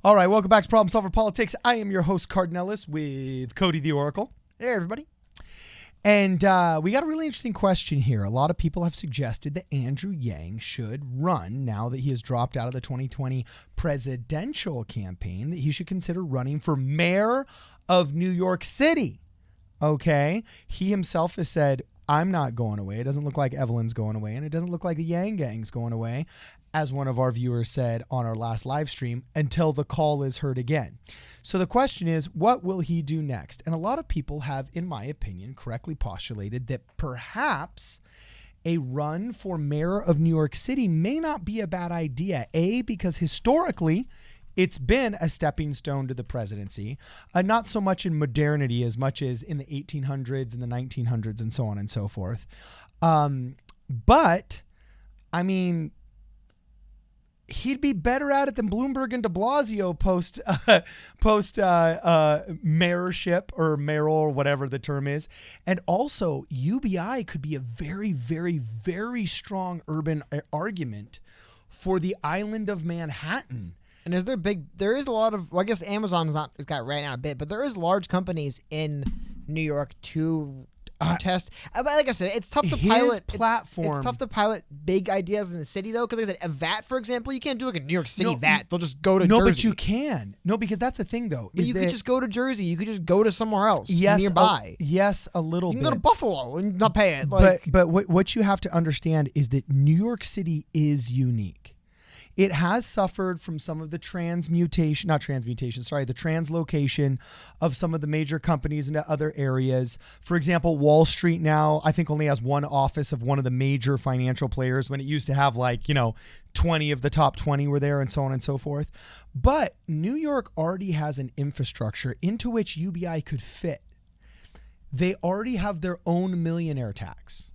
All right, welcome back to Problem Solver Politics. I am your host, Cardinellis, with Cody the Oracle. Hey, everybody. And we got a really interesting question here. A lot of people have suggested that Andrew Yang should run now that he has dropped out of the 2020 presidential campaign, that he should consider running for mayor of New York City. Okay? He himself has said, I'm not going away. It doesn't look like Evelyn's going away, and it doesn't look like the Yang Gang's going away, as one of our viewers said on our last live stream, until the call is heard again. So the question is, what will he do next? And a lot of people have, in my opinion, correctly postulated that perhaps a run for mayor of New York City may not be a bad idea. A, because historically, it's been a stepping stone to the presidency, not so much in modernity as much as in the 1800s and the 1900s and so on and so forth. But, I mean, he'd be better at it than Bloomberg and de Blasio post mayorship or mayoral or whatever the term is. And also, UBI could be a very, very, very strong urban argument for the island of Manhattan. And there is a lot of, well, I guess Amazon it's got ran out a bit, but there is large companies in New York to test. But like I said, it's tough to pilot platform. It's tough to pilot big ideas in the city, though, because like I said, a VAT, for example, you can't do like a New York City VAT. They'll just go to Jersey. No, but you can. No, because that's the thing, though. But you could just go to Jersey. You could just go to somewhere else nearby. A little bit. You can go to Buffalo and not pay it. But what you have to understand is that New York City is unique. It has suffered from some of the translocation of some of the major companies into other areas. For example, Wall Street now, I think, only has one office of one of the major financial players when it used to have 20 of the top 20 were there and so on and so forth. But New York already has an infrastructure into which UBI could fit. They already have their own millionaire tax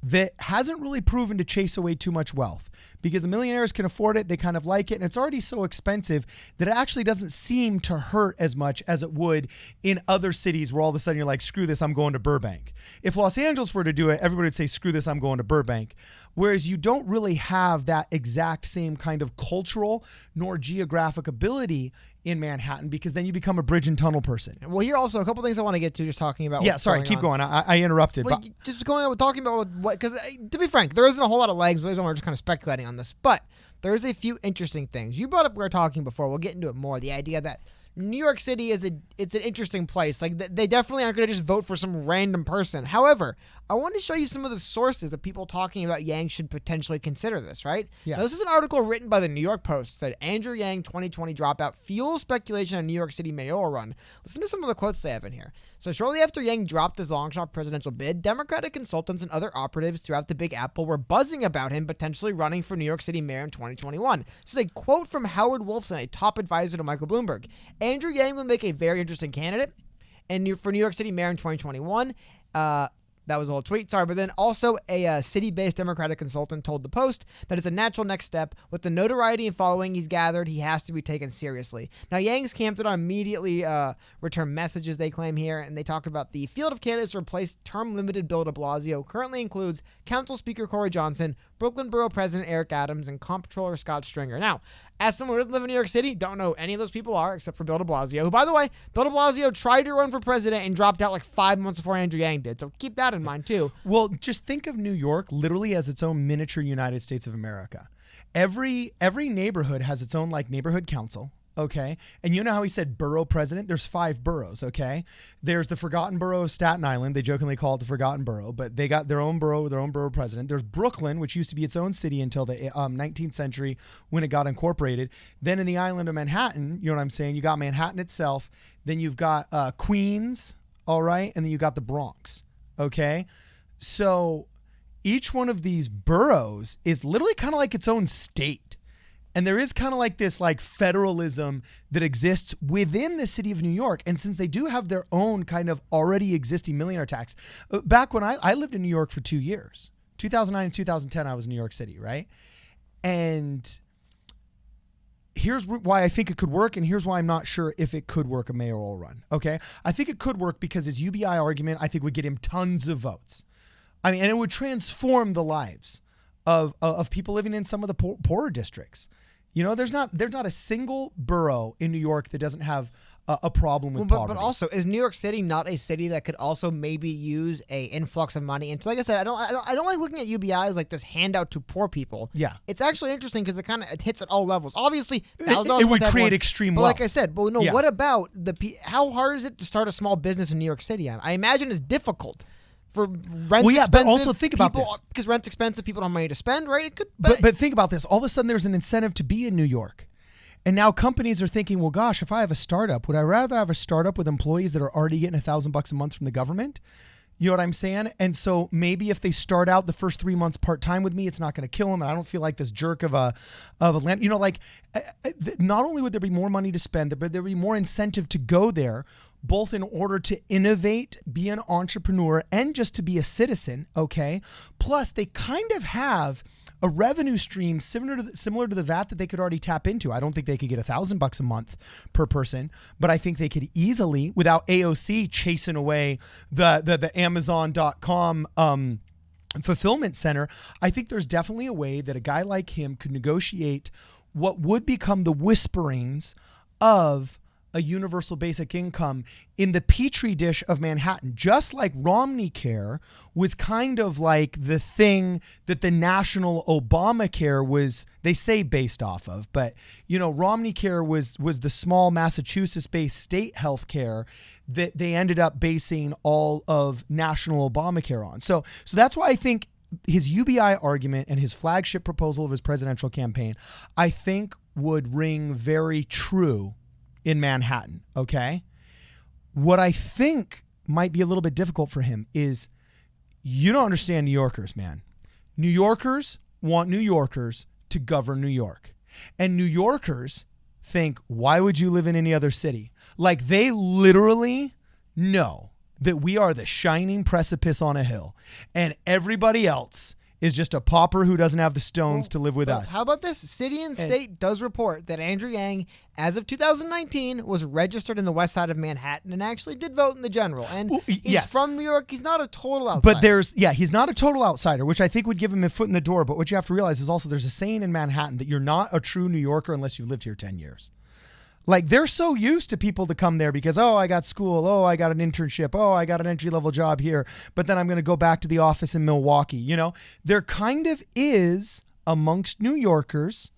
that hasn't really proven to chase away too much wealth, because the millionaires can afford it. They kind of like it. And it's already so expensive that it actually doesn't seem to hurt as much as it would in other cities where all of a sudden you're like, screw this, I'm going to Burbank. If Los Angeles were to do it, everybody would say, screw this, I'm going to Burbank. Whereas you don't really have that exact same kind of cultural nor geographic ability in Manhattan, because then you become a bridge and tunnel person. Well, here also a couple things I want to get to, just talking about. Yeah, sorry, keep going. I interrupted. Well, but just going on, talking about what, because to be frank, there isn't a whole lot of legs. We're just kind of speculating on this, but there is a few interesting things. You brought up, we were talking before, we'll get into it more, the idea that New York City it's an interesting place. Like, they definitely aren't going to just vote for some random person. However, I want to show you some of the sources of people talking about Yang should potentially consider this, right? Yeah. Now, this is an article written by the New York Post, said Andrew Yang 2020 dropout fuels speculation on New York City mayoral run. Listen to some of the quotes they have in here. So shortly after Yang dropped his long shot presidential bid, Democratic consultants and other operatives throughout the Big Apple were buzzing about him potentially running for New York City mayor in 2021. This is a quote from Howard Wolfson, a top advisor to Michael Bloomberg. Andrew Yang will make a very interesting candidate for New York City mayor in 2021. That was a whole tweet, sorry. But then also a city-based Democratic consultant told the Post that it's a natural next step. With the notoriety and following he's gathered, he has to be taken seriously. Now, Yang's camp did not immediately return messages, they claim here, and they talk about the field of candidates to replace term-limited Bill de Blasio currently includes Council Speaker Corey Johnson, Brooklyn Borough President Eric Adams, and Comptroller Scott Stringer. Now, as someone who doesn't live in New York City, don't know who any of those people are except for Bill de Blasio, who, by the way, Bill de Blasio tried to run for president and dropped out like 5 months before Andrew Yang did. So keep that in mind, too. Well, just think of New York literally as its own miniature United States of America. Every neighborhood has its own neighborhood council. Okay. And you know how he said borough president? There's 5 boroughs. Okay. There's the forgotten borough of Staten Island. They jokingly call it the forgotten borough, but they got their own borough president. There's Brooklyn, which used to be its own city until the 19th century when it got incorporated. Then in the island of Manhattan, you know what I'm saying? You got Manhattan itself. Then you've got Queens. All right. And then you got the Bronx. Okay. So each one of these boroughs is literally kind of like its own state. And there is kind of like this federalism that exists within the city of New York. And since they do have their own kind of already existing millionaire tax, back when I lived in New York for 2 years, 2009 and 2010, I was in New York City, right? And here's why I think it could work, and here's why I'm not sure if it could work a mayoral run, okay? I think it could work because his UBI argument, I think, would get him tons of votes. I mean, and it would transform the lives of people living in some of the poorer districts. You know, there's not a single borough in New York that doesn't have a problem with poverty. But also, is New York City not a city that could also maybe use a influx of money? And so, like I said, I don't like looking at UBI as like this handout to poor people. Yeah. It's actually interesting because it hits at all levels. Obviously, it would create extreme but wealth. like I said, but no, Yeah. what about how hard is it to start a small business in New York City? I imagine it's difficult. For rent, but also think about this. Because rent's expensive, people don't have money to spend, right? It could, but think about this. All of a sudden, there's an incentive to be in New York. And now companies are thinking, well, gosh, if I have a startup, would I rather have a startup with employees that are already getting $1,000 a month from the government? You know what I'm saying? And so maybe if they start out the first 3 months part-time with me, it's not going to kill them. And I don't feel like this jerk of a land, not only would there be more money to spend, but there'd be more incentive to go there, both in order to innovate, be an entrepreneur, and just to be a citizen. Okay. Plus they kind of have a revenue stream similar to the VAT that they could already tap into. I don't think they could get $1,000 a month per person, but I think they could easily, without AOC chasing away the Amazon.com fulfillment center. I think there's definitely a way that a guy like him could negotiate what would become the whisperings of a universal basic income in the petri dish of Manhattan, just like Romney Care was kind of like the thing that the national Obamacare was, they say, based off of. But, Romney Care was the small Massachusetts-based state health care that they ended up basing all of national Obamacare on. So that's why I think his UBI argument and his flagship proposal of his presidential campaign, I think would ring very true in Manhattan, okay? What I think might be a little bit difficult for him is you don't understand New Yorkers, man. New Yorkers want New Yorkers to govern New York. And New Yorkers think, why would you live in any other city? Like they literally know that we are the shining precipice on a hill and everybody else is just a pauper who doesn't have the stones to live with us. How about this? City and State does report that Andrew Yang, as of 2019, was registered in the west side of Manhattan and actually did vote in the general. And he's from New York. He's not a total outsider. But he's not a total outsider, which I think would give him a foot in the door. But what you have to realize is also there's a saying in Manhattan that you're not a true New Yorker unless you've lived here 10 years. Like they're so used to people to come there because, I got school. I got an internship. I got an entry-level job here. But then I'm going to go back to the office in Milwaukee. There kind of is amongst New Yorkers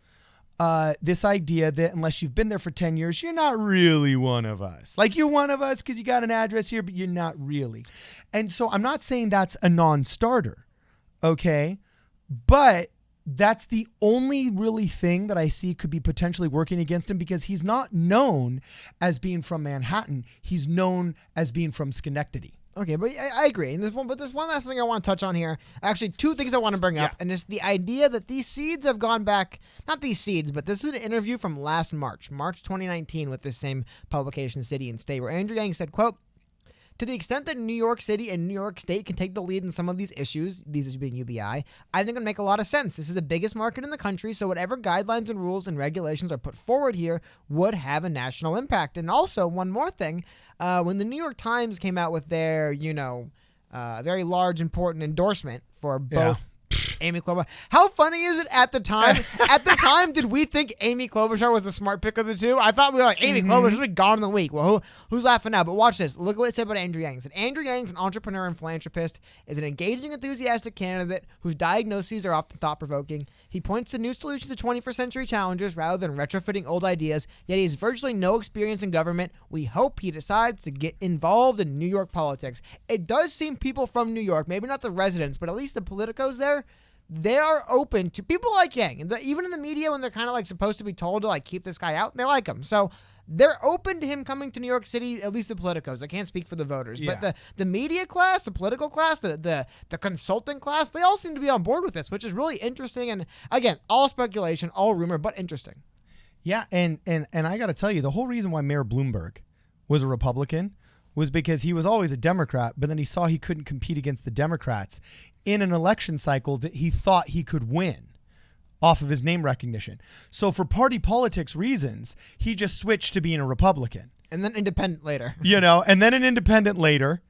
this idea that unless you've been there for 10 years, you're not really one of us. Like you're one of us because you got an address here, but you're not really. And so I'm not saying that's a non-starter. Okay. But that's the only really thing that I see could be potentially working against him because he's not known as being from Manhattan. He's known as being from Schenectady. Okay, but I agree. And there's one last thing I want to touch on here. Actually, two things I want to bring up, and it's the idea that these seeds have gone back. Not these seeds, but this is an interview from last March 2019, with this same publication, City and State, where Andrew Yang said, quote, "To the extent that New York City and New York State can take the lead in some of these issues being UBI, I think it would make a lot of sense. This is the biggest market in the country, so whatever guidelines and rules and regulations are put forward here would have a national impact." And also, one more thing, when the New York Times came out with their, very large, important endorsement for both Amy Klobuchar. How funny is it at the time? At the time, did we think Amy Klobuchar was the smart pick of the two? I thought we were like, Amy Klobuchar's been gone in the week. Well, who's laughing now? But watch this. Look what it said about Andrew Yang. It said, Andrew Yang's an entrepreneur and philanthropist, is an engaging, enthusiastic candidate whose diagnoses are often thought-provoking. He points to new solutions to 21st century challenges rather than retrofitting old ideas, yet he has virtually no experience in government. We hope he decides to get involved in New York politics. It does seem people from New York, maybe not the residents, but at least the politicos there, they are open to people like Yang. And even in the media, when they're kind of like supposed to be told to like keep this guy out, they like him. So they're open to him coming to New York City, at least the politicos. I can't speak for the voters. Yeah. But the media class, the political class, the consulting class, they all seem to be on board with this, which is really interesting. And again, all speculation, all rumor, but interesting. Yeah, and I got to tell you, the whole reason why Mayor Bloomberg was a Republican was because he was always a Democrat, but then he saw he couldn't compete against the Democrats in an election cycle that he thought he could win off of his name recognition. So for party politics reasons, he just switched to being a Republican. And then independent later. And then an independent later,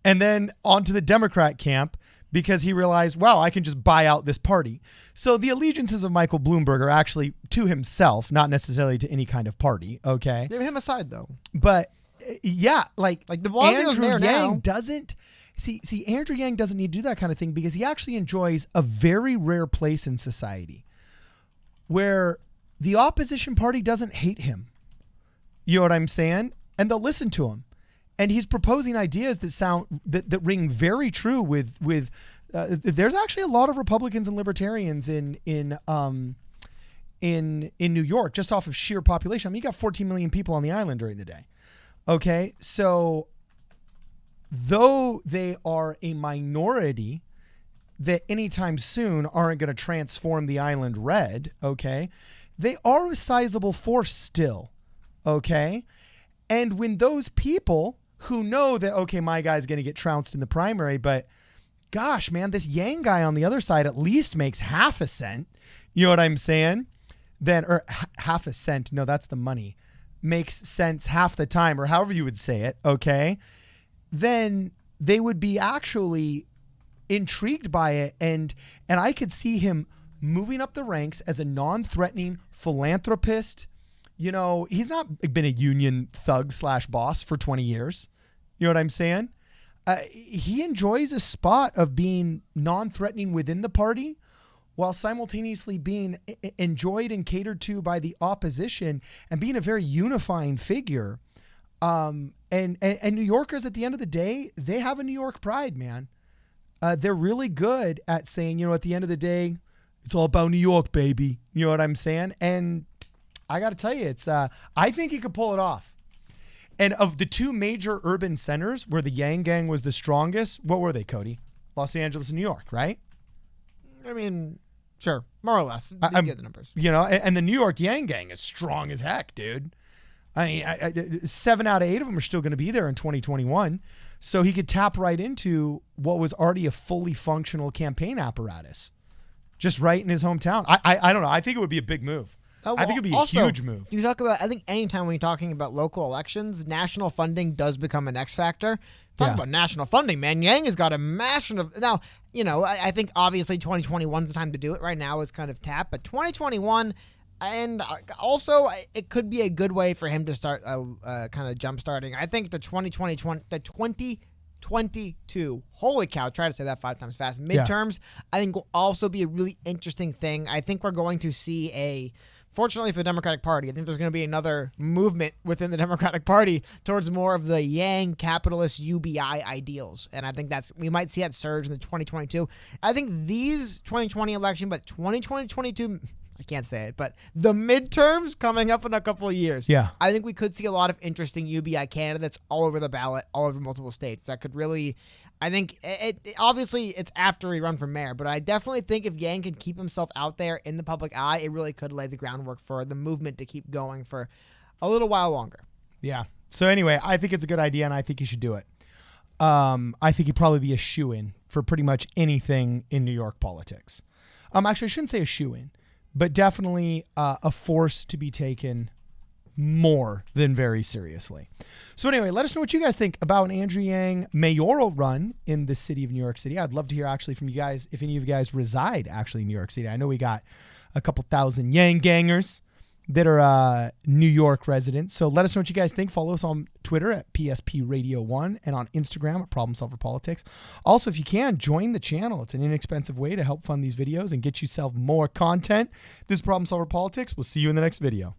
and then onto the Democrat camp because he realized, wow, I can just buy out this party. So the allegiances of Michael Bloomberg are actually to himself, not necessarily to any kind of party. Okay. Give him a side though. But yeah, like de Blasio's Andrew mayor Yang now. doesn't see Andrew Yang doesn't need to do that kind of thing because he actually enjoys a very rare place in society where the opposition party doesn't hate him. You know what I'm saying? And they'll listen to him. And he's proposing ideas that sound that ring very true with there's actually a lot of Republicans and libertarians in New York just off of sheer population. I mean, you got 14 million people on the island during the day. Okay, so though they are a minority that anytime soon aren't going to transform the island red, okay, they are a sizable force still, okay? And when those people who know that, okay, my guy's going to get trounced in the primary, but gosh, man, this Yang guy on the other side at least makes half a cent, you know what I'm saying? Then, or half a cent, no, that's the money, makes sense half the time, or however you would say it, okay? Then they would be actually intrigued by it, and I could see him moving up the ranks as a non-threatening philanthropist. You know, he's not been a union thug / boss for 20 years. You know what I'm saying? He enjoys a spot of being non-threatening within the party while simultaneously being enjoyed and catered to by the opposition and being a very unifying figure. And New Yorkers, at the end of the day, they have a New York pride, man. They're really good at saying, you know, at the end of the day, it's all about New York, baby. You know what I'm saying? And I got to tell you, it's I think he could pull it off. And of the two major urban centers where the Yang Gang was the strongest, what were they, Cody? Los Angeles and New York, right? I mean, sure, more or less. You get the numbers. You know, and the New York Yang Gang is strong as heck, dude. I mean, 7 out of 8 of them are still going to be there in 2021. So he could tap right into what was already a fully functional campaign apparatus just right in his hometown. I don't know. I think it would be a big move. I think it'd be a huge move. You talk about, I think anytime when you're talking about local elections, national funding does become an X factor. Talk about national funding, man. Yang has got a massive. Now, you know, I think obviously 2021 is the time to do it. Right now is kind of tapped, but 2021, and also it could be a good way for him to start kind of jump starting. I think the 2022, holy cow, try to say that 5 times fast. Midterms, I think will also be a really interesting thing. I think we're going to see fortunately for the Democratic Party, I think there's going to be another movement within the Democratic Party towards more of the Yang capitalist UBI ideals. And I think we might see that surge in the 2022. I think these 2020 election, but 2022, I can't say it, but the midterms coming up in a couple of years. Yeah. I think we could see a lot of interesting UBI candidates all over the ballot, all over multiple states. That could really, I think, obviously it's after he run for mayor, but I definitely think if Yang can keep himself out there in the public eye, it really could lay the groundwork for the movement to keep going for a little while longer. Yeah. So anyway, I think it's a good idea, and I think you should do it. I think he'd probably be a shoo-in for pretty much anything in New York politics. Actually, I shouldn't say a shoo-in, but definitely a force to be taken more than very seriously. So anyway, let us know what you guys think about an Andrew Yang mayoral run in the city of New York City. I'd love to hear actually from you guys, if any of you guys reside actually in New York City. I know we got a couple thousand Yang gangers that are New York residents. So let us know what you guys think. Follow us on Twitter at PSP Radio 1 and on Instagram at Problem Solver Politics. Also, if you can, join the channel. It's an inexpensive way to help fund these videos and get yourself more content. This is Problem Solver Politics. We'll see you in the next video.